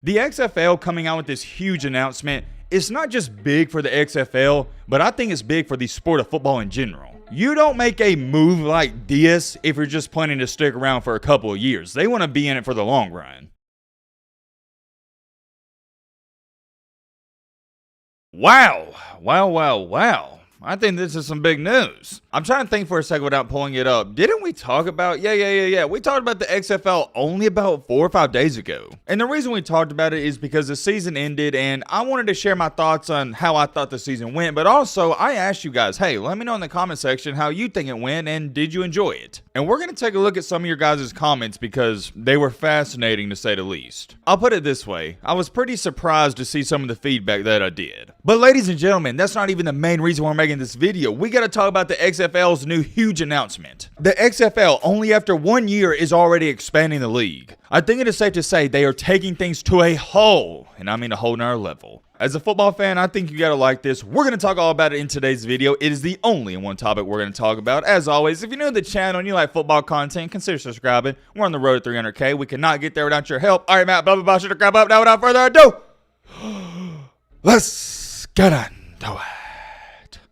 The XFL coming out with this huge announcement, it's not just big for the XFL, but I think it's big for the sport of football in general. You don't make a move like this if you're just planning to stick around for a couple of years. They want to be in it for the long run. Wow. I think this is some big news. I'm trying to think for a second without pulling it up. Didn't we talk about, yeah. We talked about the XFL only about 4 or 5 days ago. And the reason we talked about it is because the season ended and I wanted to share my thoughts on how I thought the season went. But also, I asked you guys, hey, let me know in the comment section how you think it went and did you enjoy it? And we're going to take a look at some of your guys' comments because they were fascinating to say the least. I'll put it this way. I was pretty surprised to see some of the feedback that I did. But ladies and gentlemen, that's not even the main reason we're making this video. We got to talk about the XFL's new huge announcement. The XFL, only after 1 year, is already expanding the league. I think it is safe to say they are taking things to a whole, and I mean a whole nother level. As a football fan, I think you gotta like this. We're gonna talk all about it in today's video. It is the only one topic we're gonna talk about. As always, if you're new to the channel and you like football content, consider subscribing. We're on the road to 300K. We cannot get there without your help. All right, Matt, blah, should have grabbed up. Now, without further ado, let's get into it.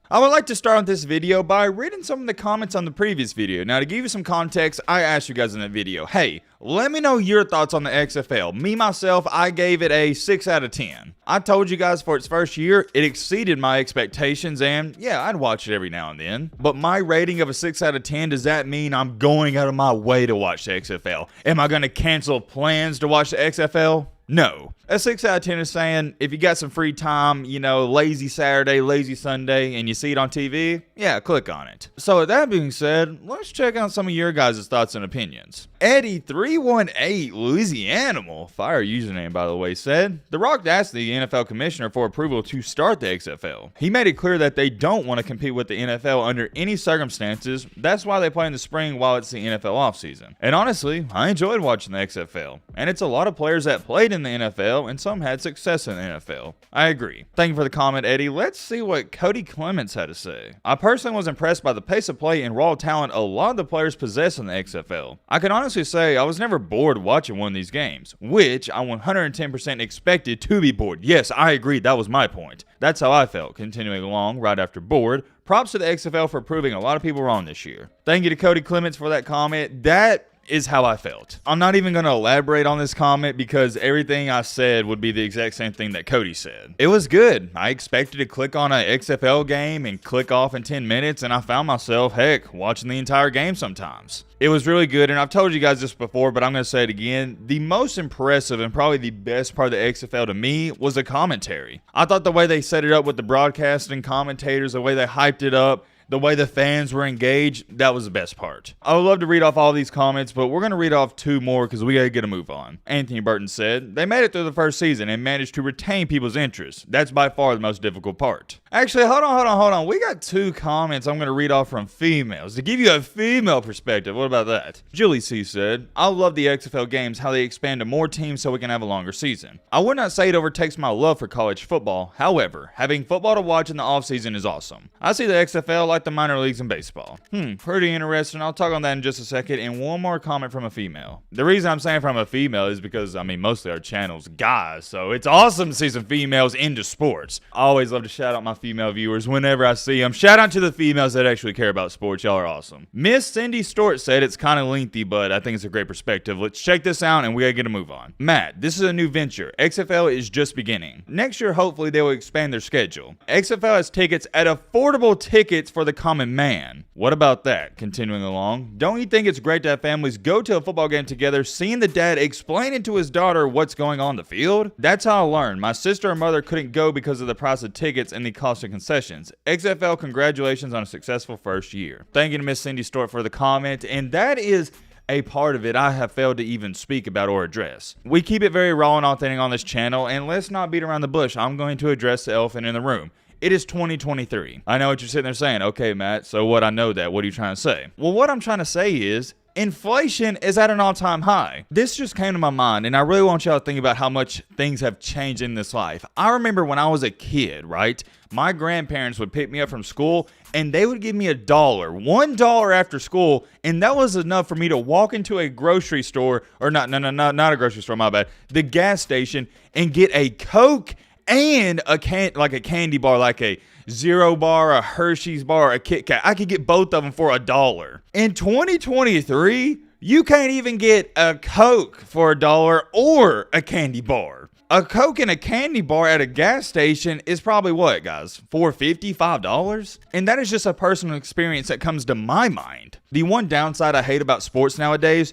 I would like to start on this video by reading some of the comments on the previous video. Now, to give you some context, I asked you guys in that video, hey, let me know your thoughts on the XFL. Me, myself, I gave it a 6 out of 10. I told you guys for its first year, it exceeded my expectations, and yeah, I'd watch it every now and then. But my rating of a 6 out of 10, does that mean I'm going out of my way to watch the XFL? Am I going to cancel plans to watch the XFL? No. A 6 out of 10 is saying, if you got some free time, you know, lazy Saturday, lazy Sunday, and you see it on TV, yeah, click on it. So with that being said, let's check out some of your guys' thoughts and opinions. Eddie318 Louisianimal, fire username by the way, said, The Rock asked the NFL commissioner for approval to start the XFL. He made it clear that they don't want to compete with the NFL under any circumstances. That's why they play in the spring while it's the NFL offseason. And honestly, I enjoyed watching the XFL. And it's a lot of players that played in the NFL and some had success in the NFL. I agree. Thank you for the comment, Eddie. Let's see what Cody Clements had to say. I personally was impressed by the pace of play and raw talent a lot of the players possess in the XFL. I can honestly say I was never bored watching one of these games, which I 110% expected to be bored. Yes, I agree. That was my point. That's how I felt. Continuing along right after bored. Props to the XFL for proving a lot of people wrong this year. Thank you to Cody Clements for that comment. That is how I felt. I'm not even going to elaborate on this comment because everything I said would be the exact same thing that Cody said. It was good. I expected to click on an XFL game and click off in 10 minutes, and I found myself, heck, watching the entire game sometimes. It was really good, and I've told you guys this before, but I'm going to say it again. The most impressive and probably the best part of the XFL to me was the commentary. I thought the way they set it up with the broadcasting commentators, the way they hyped it up, the way the fans were engaged, that was the best part. I would love to read off all these comments, but we're going to read off 2 more because we got to get a move on. Anthony Burton said, they made it through the first season and managed to retain people's interest. That's by far the most difficult part. Actually, hold on. We got 2 comments I'm going to read off from females to give you a female perspective. What about that? Julie C said, I love the XFL games, how they expand to more teams so we can have a longer season. I would not say it overtakes my love for college football. However, having football to watch in the offseason is awesome. I see the XFL like the minor leagues in baseball. Pretty interesting. I'll talk on that in just a second. And one more comment from a female. The reason I'm saying from a female is because, I mean, mostly our channel's guys, so it's awesome to see some females into sports. I always love to shout out my female viewers whenever I see them. Shout out to the females that actually care about sports. Y'all are awesome. Miss Cindy Stort said it's kind of lengthy, but I think it's a great perspective. Let's check this out and we gotta get a move on. Matt, this is a new venture. XFL is just beginning. Next year, hopefully, they will expand their schedule. XFL has tickets at affordable tickets for the common man. What about that? Continuing along, don't you think it's great to have families go to a football game together, seeing the dad explaining to his daughter what's going on the field? That's how I learned. My sister and mother couldn't go because of the price of tickets and the cost of concessions. XFL, congratulations on a successful first year. Thank you to Miss Cindy Stort for the comment, and that is a part of it I have failed to even speak about or address. We keep it very raw and authentic on this channel, and let's not beat around the bush. I'm going to address the elephant in the room. It is 2023. I know what you're sitting there saying. Okay, Matt, so what? I know that. What are you trying to say? Well, what I'm trying to say is inflation is at an all-time high. This just came to my mind, and I really want y'all to think about how much things have changed in this life. I remember when I was a kid, right? My grandparents would pick me up from school, and they would give me $1 after school, and that was enough for me to walk into a grocery store, or not a grocery store, my bad, the gas station, and get a Coke and a candy bar, like a Zero bar, a Hershey's bar, a Kit Kat. I could get both of them for $1. In 2023, you can't even get a Coke for $1 or a candy bar. A Coke and a candy bar at a gas station is probably what, guys? $4.50, $5? And that is just a personal experience that comes to my mind. The one downside I hate about sports nowadays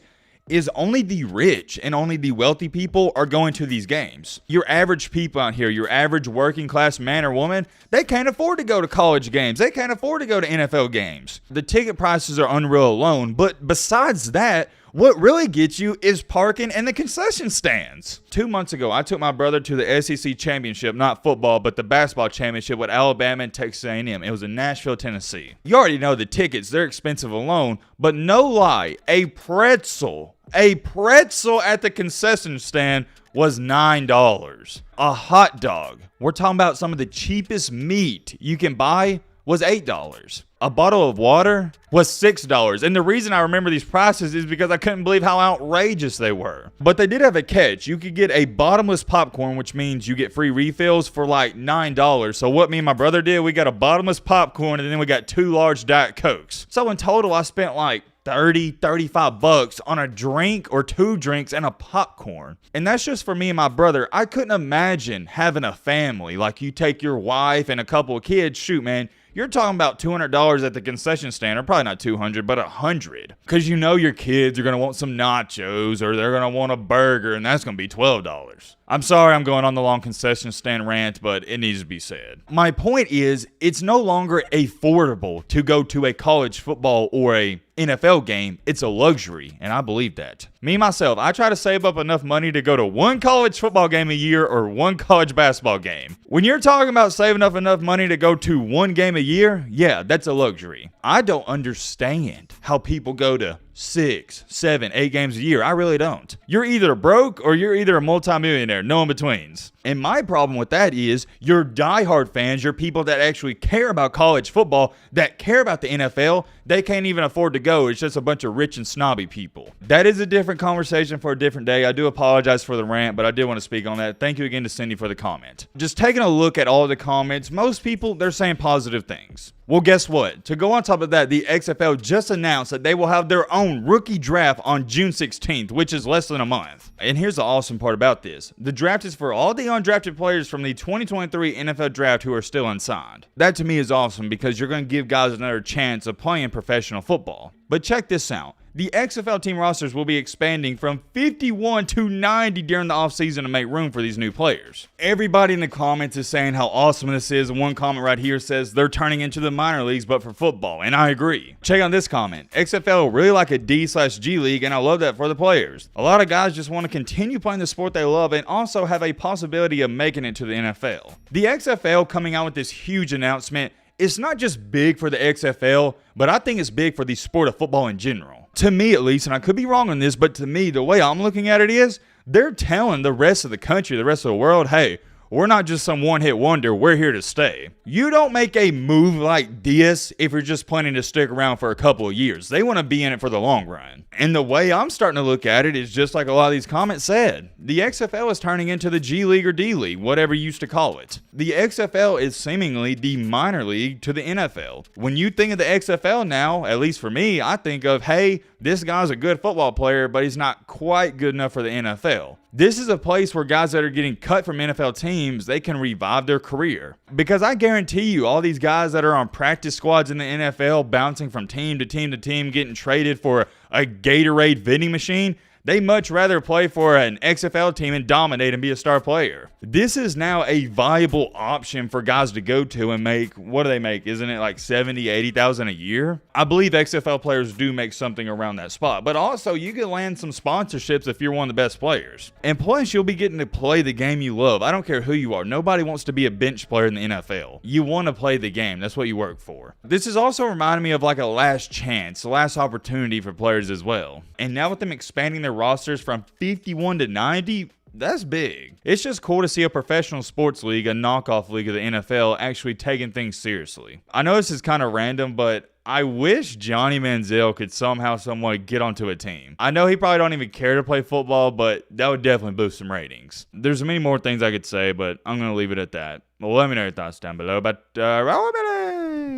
is only the rich and only the wealthy people are going to these games. Your average people out here, your average working class man or woman, they can't afford to go to college games. They can't afford to go to NFL games. The ticket prices are unreal alone, but besides that, what really gets you is parking and the concession stands. 2 months ago, I took my brother to the SEC championship, not football, but the basketball championship with Alabama and Texas A&M. It was in Nashville, Tennessee. You already know the tickets, they're expensive alone, but no lie, a pretzel at the concession stand was $9. A hot dog, we're talking about some of the cheapest meat you can buy, was $8. A bottle of water was $6. And the reason I remember these prices is because I couldn't believe how outrageous they were. But they did have a catch. You could get a bottomless popcorn, which means you get free refills for like $9. So what me and my brother did, we got a bottomless popcorn and then we got 2 large Diet Cokes. So in total, I spent like $35 on a drink or 2 drinks and a popcorn. And that's just for me and my brother. I couldn't imagine having a family. Like you take your wife and a couple of kids. Shoot, man. You're talking about $200 at the concession stand, or probably not 200, but $100. Because you know your kids are going to want some nachos, or they're going to want a burger, and that's going to be $12. I'm sorry I'm going on the long concession stand rant, but it needs to be said. My point is, it's no longer affordable to go to a college football or a NFL game. It's a luxury, and I believe that. Me, myself, I try to save up enough money to go to 1 college football game a year or 1 college basketball game. When you're talking about saving up enough money to go to 1 game a year, yeah, that's a luxury. I don't understand how people go to 6, 7, 8 games a year. I really don't. You're either broke or you're either a multimillionaire, no in-betweens. And my problem with that is your diehard fans, your people that actually care about college football, that care about the NFL, they can't even afford to go. It's just a bunch of rich and snobby people. That is a different conversation for a different day. I do apologize for the rant, but I did want to speak on that. Thank you again to Cindy for the comment. Just taking a look at all the comments, most people, they're saying positive things. Well, guess what? To go on top of that, the XFL just announced that they will have their own rookie draft on June 16th, which is less than a month. And here's the awesome part about this. The draft is for all the undrafted players from the 2023 NFL draft who are still unsigned. That to me is awesome because you're going to give guys another chance of playing professional football. But check this out. The XFL team rosters will be expanding from 51 to 90 during the offseason to make room for these new players. Everybody in the comments is saying how awesome this is. One comment right here says they're turning into the minor leagues but for football, and I agree. Check out this comment. XFL really like a D/G league, and I love that for the players. A lot of guys just want to continue playing the sport they love and also have a possibility of making it to the NFL. The XFL coming out with this huge announcement, it's not just big for the XFL, but I think it's big for the sport of football in general. To me at least, and I could be wrong on this, but to me, the way I'm looking at it is, they're telling the rest of the country, the rest of the world, hey, we're not just some one-hit wonder, we're here to stay. You don't make a move like this if you're just planning to stick around for a couple of years. They want to be in it for the long run. And the way I'm starting to look at it is just like a lot of these comments said. The XFL is turning into the G League or D League, whatever you used to call it. The XFL is seemingly the minor league to the NFL. When you think of the XFL now, at least for me, I think of, hey, this guy's a good football player, but he's not quite good enough for the NFL. This is a place where guys that are getting cut from NFL teams, they can revive their career. Because I guarantee you, all these guys that are on practice squads in the NFL, bouncing from team to team to team, getting traded for a Gatorade vending machine, They much rather play for an XFL team and dominate and be a star player. This is now a viable option for guys to go to and make, what do they make? Isn't it like 70, 80,000 a year? I believe XFL players do make something around that spot, but also you can land some sponsorships if you're one of the best players. And plus, you'll be getting to play the game you love. I don't care who you are. Nobody wants to be a bench player in the NFL. You want to play the game. That's what you work for. This is also reminding me of like a last chance, last opportunity for players as well. And now with them expanding their rosters from 51 to 90, that's big. It's just cool to see a professional sports league, a knockoff league of the NFL, actually taking things seriously. I know this is kind of random, but I wish Johnny Manziel could somehow, somewhat get onto a team. I know he probably don't even care to play football, but that would definitely boost some ratings. There's many more things I could say, but I'm going to leave it at that. Well, let me know your thoughts down below, but roll with it.